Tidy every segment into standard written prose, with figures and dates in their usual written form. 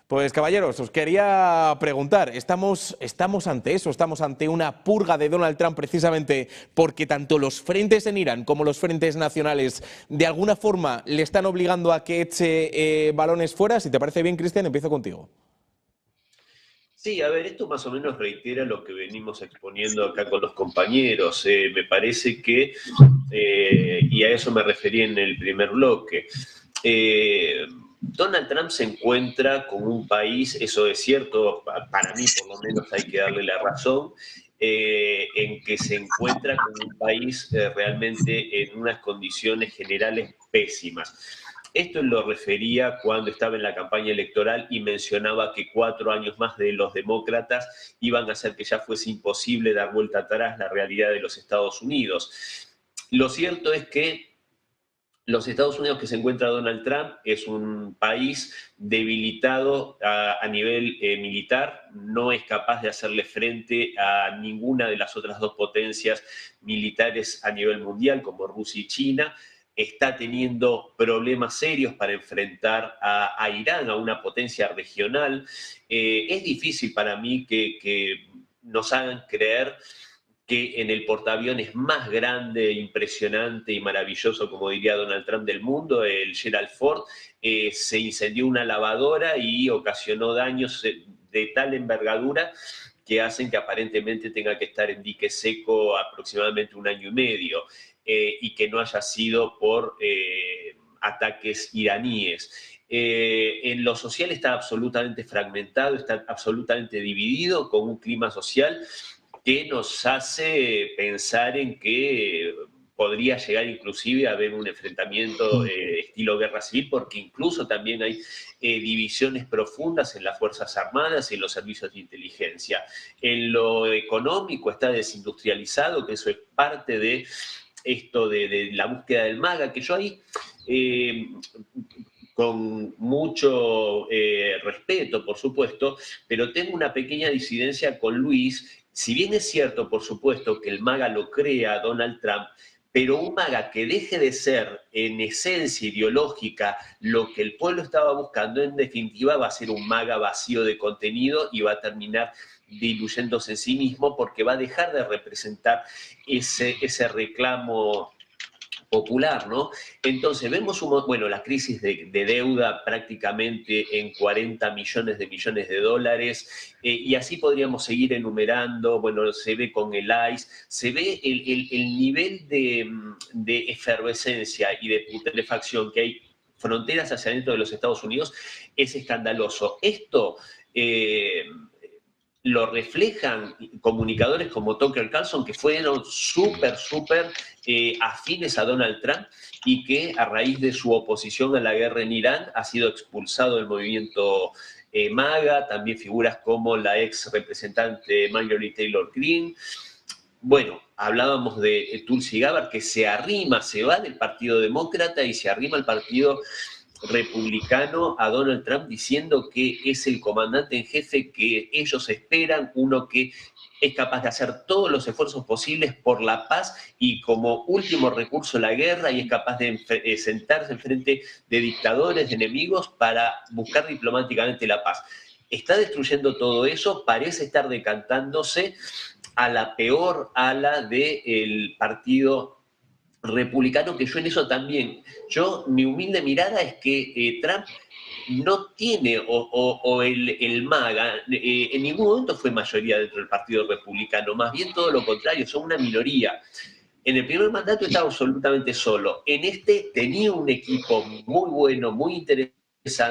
Pues caballeros, os quería preguntar, ¿estamos ante eso? ¿Estamos ante una purga de Donald Trump precisamente porque tanto los frentes en Irán como los frentes nacionales de alguna forma le están obligando a que eche balones fuera? Si te parece bien, Cristian, empiezo contigo. Sí, a ver, esto más o menos reitera lo que venimos exponiendo acá con los compañeros. Me parece que, y a eso me referí en el primer bloque, Donald Trump se encuentra con un país, eso es cierto, para mí por lo menos hay que darle la razón, en que se encuentra con un país realmente en unas condiciones generales pésimas. Esto lo refería cuando estaba en la campaña electoral y mencionaba que 4 años más de los demócratas iban a hacer que ya fuese imposible dar vuelta atrás la realidad de los Estados Unidos. Lo cierto es que los Estados Unidos que se encuentra Donald Trump es un país debilitado a nivel militar, no es capaz de hacerle frente a ninguna de las otras dos potencias militares a nivel mundial, como Rusia y China. Está teniendo problemas serios para enfrentar a Irán, a una potencia regional. Es difícil para mí que nos hagan creer que en el portaaviones más grande, impresionante y maravilloso, como diría Donald Trump, del mundo, el Gerald Ford, se incendió una lavadora y ocasionó daños de tal envergadura que hacen que aparentemente tenga que estar en dique seco aproximadamente 1 año y medio, y que no haya sido por ataques iraníes. En lo social está absolutamente fragmentado, está absolutamente dividido, con un clima social que nos hace pensar en que podría llegar inclusive a haber un enfrentamiento estilo guerra civil, porque incluso también hay divisiones profundas en las Fuerzas Armadas y en los servicios de inteligencia. En lo económico está desindustrializado, que eso es parte de esto de la búsqueda del MAGA, que yo ahí... con mucho respeto, por supuesto, pero tengo una pequeña disidencia con Luis. Si bien es cierto, por supuesto, que el MAGA lo crea Donald Trump, pero un MAGA que deje de ser en esencia ideológica lo que el pueblo estaba buscando, en definitiva va a ser un MAGA vacío de contenido y va a terminar diluyéndose en sí mismo, porque va a dejar de representar ese reclamo popular, ¿no? Entonces vemos, bueno, la crisis de deuda prácticamente en 40 millones de dólares, y así podríamos seguir enumerando. Bueno, se ve con el ICE, se ve el nivel de efervescencia y de putrefacción que hay fronteras hacia adentro de los Estados Unidos, es escandaloso. Esto... lo reflejan comunicadores como Tucker Carlson, que fueron súper afines a Donald Trump y que a raíz de su oposición a la guerra en Irán ha sido expulsado del movimiento MAGA, también figuras como la ex representante Marjorie Taylor Greene. Bueno, hablábamos de Tulsi Gabbard, que se va del Partido Demócrata y se arrima al Partido Republicano, a Donald Trump, diciendo que es el comandante en jefe que ellos esperan, uno que es capaz de hacer todos los esfuerzos posibles por la paz y como último recurso la guerra, y es capaz de sentarse en frente de dictadores, de enemigos, para buscar diplomáticamente la paz. Está destruyendo todo eso, parece estar decantándose a la peor ala del partido republicano, que yo en eso también, mi humilde mirada es que Trump no tiene, o el MAGA, en ningún momento fue mayoría dentro del Partido Republicano, más bien todo lo contrario, son una minoría. En el primer mandato estaba absolutamente solo, en este tenía un equipo muy bueno, muy interesante,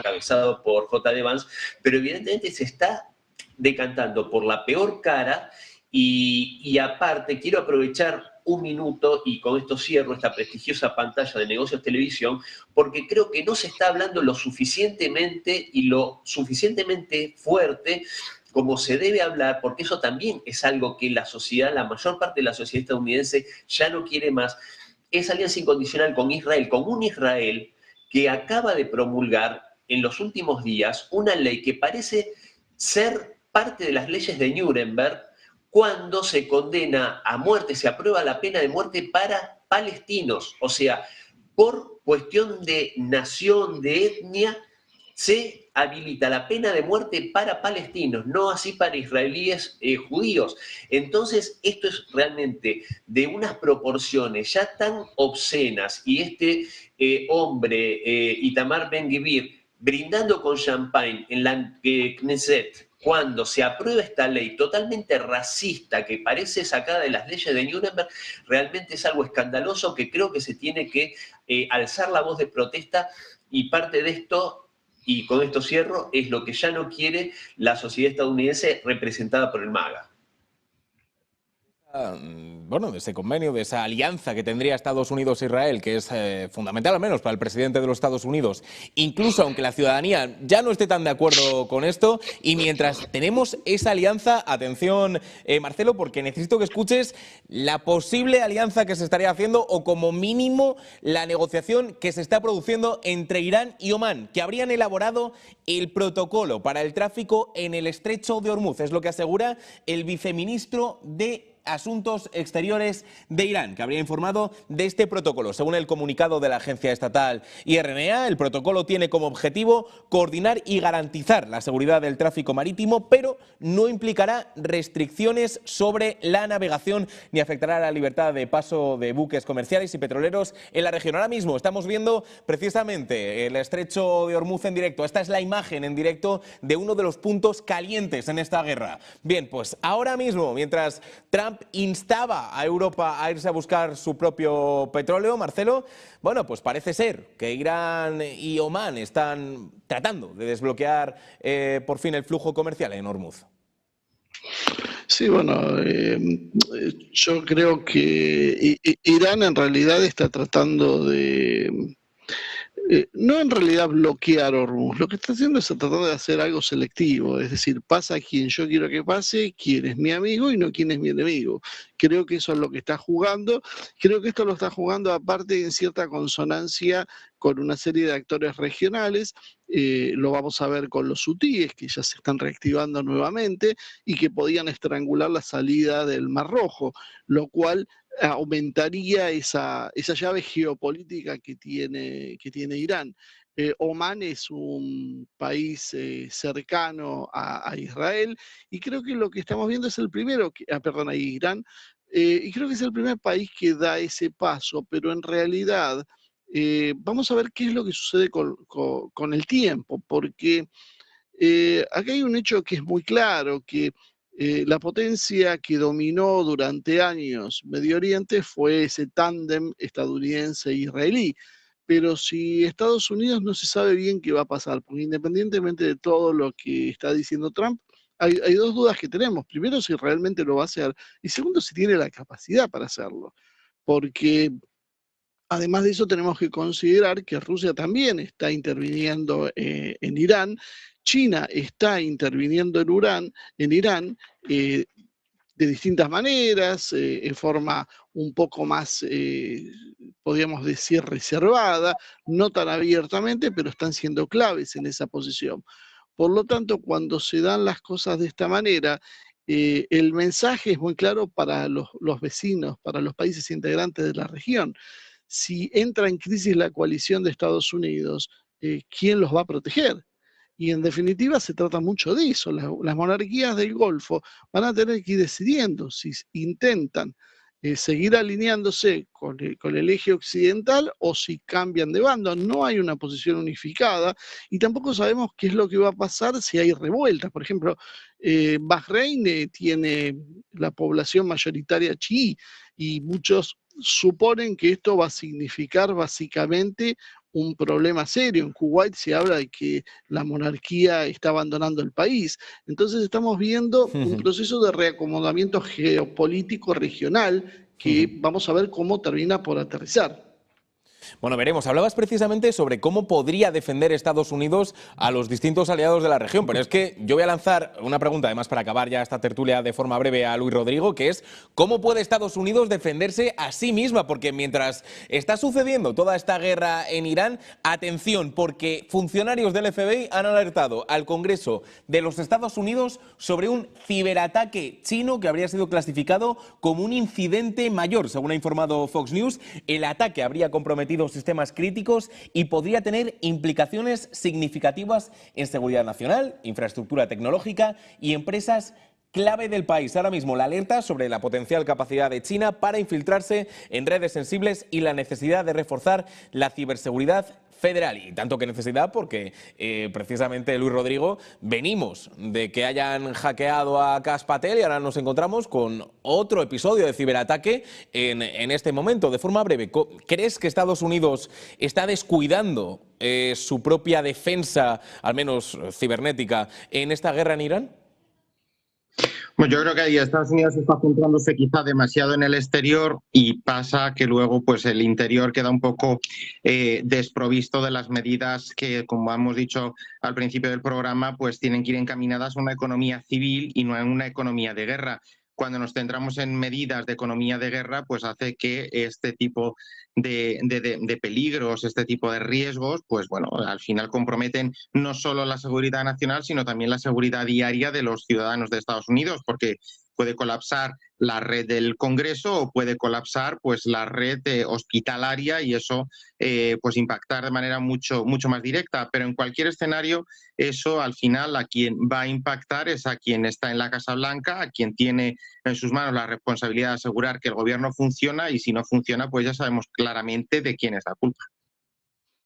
encabezado por J.D. Vance, pero evidentemente se está decantando por la peor cara. Y aparte, quiero aprovechar un minuto, y con esto cierro esta prestigiosa pantalla de Negocios Televisión, porque creo que no se está hablando lo suficientemente y lo suficientemente fuerte como se debe hablar, porque eso también es algo que la sociedad, la mayor parte de la sociedad estadounidense ya no quiere más. Es alianza incondicional con Israel, con un Israel que acaba de promulgar en los últimos días una ley que parece ser parte de las leyes de Nuremberg, cuando se condena a muerte, se aprueba la pena de muerte para palestinos. O sea, por cuestión de nación, de etnia, se habilita la pena de muerte para palestinos, no así para israelíes judíos. Entonces, esto es realmente de unas proporciones ya tan obscenas, y este hombre, Itamar Ben-Gvir, brindando con champagne en la Knesset, cuando se aprueba esta ley totalmente racista que parece sacada de las leyes de Nuremberg, realmente es algo escandaloso que creo que se tiene que alzar la voz de protesta, y parte de esto, y con esto cierro, es lo que ya no quiere la sociedad estadounidense representada por el MAGA. Bueno, de ese convenio, de esa alianza que tendría Estados Unidos e Israel, que es fundamental al menos para el presidente de los Estados Unidos, incluso aunque la ciudadanía ya no esté tan de acuerdo con esto, y mientras tenemos esa alianza, atención Marcelo, porque necesito que escuches la posible alianza que se estaría haciendo, o como mínimo la negociación que se está produciendo entre Irán y Omán, que habrían elaborado el protocolo para el tráfico en el estrecho de Hormuz, es lo que asegura el viceministro de Asuntos Exteriores de Irán, que habría informado de este protocolo. Según el comunicado de la agencia estatal IRNA, el protocolo tiene como objetivo coordinar y garantizar la seguridad del tráfico marítimo, pero no implicará restricciones sobre la navegación ni afectará la libertad de paso de buques comerciales y petroleros en la región. Ahora mismo estamos viendo precisamente el estrecho de Hormuz en directo. Esta es la imagen en directo de uno de los puntos calientes en esta guerra. Bien, pues ahora mismo, mientras Trump instaba a Europa a irse a buscar su propio petróleo, Marcelo, bueno, pues parece ser que Irán y Omán están tratando de desbloquear por fin el flujo comercial en Hormuz. Sí, bueno, yo creo que Irán en realidad está tratando de... no en realidad bloquear Hormuz, lo que está haciendo es tratar de hacer algo selectivo, es decir, pasa quien yo quiero que pase, quien es mi amigo y no quien es mi enemigo. Creo que eso es lo que está jugando, creo que esto lo está jugando aparte en cierta consonancia con una serie de actores regionales, lo vamos a ver con los hutíes que ya se están reactivando nuevamente y que podían estrangular la salida del Mar Rojo, lo cual aumentaría esa llave geopolítica que tiene Irán. Omán es un país cercano a Israel y creo que lo que estamos viendo es el primero, perdón, a Irán, y creo que es el primer país que da ese paso, pero en realidad vamos a ver qué es lo que sucede con el tiempo, porque acá hay un hecho que es muy claro, que la potencia que dominó durante años Medio Oriente fue ese tándem estadounidense-israelí. Pero si Estados Unidos no se sabe bien qué va a pasar, porque independientemente de todo lo que está diciendo Trump, hay dos dudas que tenemos. Primero, si realmente lo va a hacer, y segundo, si tiene la capacidad para hacerlo. Porque además de eso tenemos que considerar que Rusia también está interviniendo en Irán, China está interviniendo en Irán de distintas maneras, en forma un poco más, podríamos decir, reservada, no tan abiertamente, pero están siendo claves en esa posición. Por lo tanto, cuando se dan las cosas de esta manera, el mensaje es muy claro para los vecinos, para los países integrantes de la región. Si entra en crisis la coalición de Estados Unidos, ¿quién los va a proteger? Y en definitiva se trata mucho de eso. Las monarquías del Golfo van a tener que ir decidiendo si intentan seguir alineándose con el eje occidental o si cambian de bando. No hay una posición unificada y tampoco sabemos qué es lo que va a pasar si hay revueltas. Por ejemplo, Bahrein tiene la población mayoritaria chií y muchos suponen que esto va a significar básicamente un problema serio. En Kuwait se habla de que la monarquía está abandonando el país. Entonces estamos viendo un proceso de reacomodamiento geopolítico regional que vamos a ver cómo termina por aterrizar. Bueno, veremos. Hablabas precisamente sobre cómo podría defender Estados Unidos a los distintos aliados de la región, pero es que yo voy a lanzar una pregunta, además para acabar ya esta tertulia de forma breve, a Luis Rodrigo, que es ¿cómo puede Estados Unidos defenderse a sí misma? Porque mientras está sucediendo toda esta guerra en Irán, atención, porque funcionarios del FBI han alertado al Congreso de los Estados Unidos sobre un ciberataque chino que habría sido clasificado como un incidente mayor. Según ha informado Fox News, el ataque habría comprometido comprometidos sistemas críticos y podría tener implicaciones significativas en seguridad nacional, infraestructura tecnológica y empresas clave del país. Ahora mismo la alerta sobre la potencial capacidad de China para infiltrarse en redes sensibles y la necesidad de reforzar la ciberseguridad federal. Y tanto que necesidad porque precisamente, Luis Rodrigo, venimos de que hayan hackeado a Kash Patel y ahora nos encontramos con otro episodio de ciberataque en este momento. De forma breve, ¿crees que Estados Unidos está descuidando su propia defensa, al menos cibernética, en esta guerra en Irán? Pues yo creo que ahí Estados Unidos está centrándose quizá demasiado en el exterior y pasa que luego pues el interior queda un poco desprovisto de las medidas que, como hemos dicho al principio del programa, pues tienen que ir encaminadas a una economía civil y no a una economía de guerra. Cuando nos centramos en medidas de economía de guerra, pues hace que este tipo de peligros, este tipo de riesgos, pues bueno, al final comprometen no solo la seguridad nacional, sino también la seguridad diaria de los ciudadanos de Estados Unidos, porque puede colapsar la red del Congreso o puede colapsar pues la red hospitalaria y eso pues impactar de manera mucho más directa. Pero en cualquier escenario, eso al final a quien va a impactar es a quien está en la Casa Blanca, a quien tiene en sus manos la responsabilidad de asegurar que el gobierno funciona y si no funciona, pues ya sabemos claramente de quién es la culpa.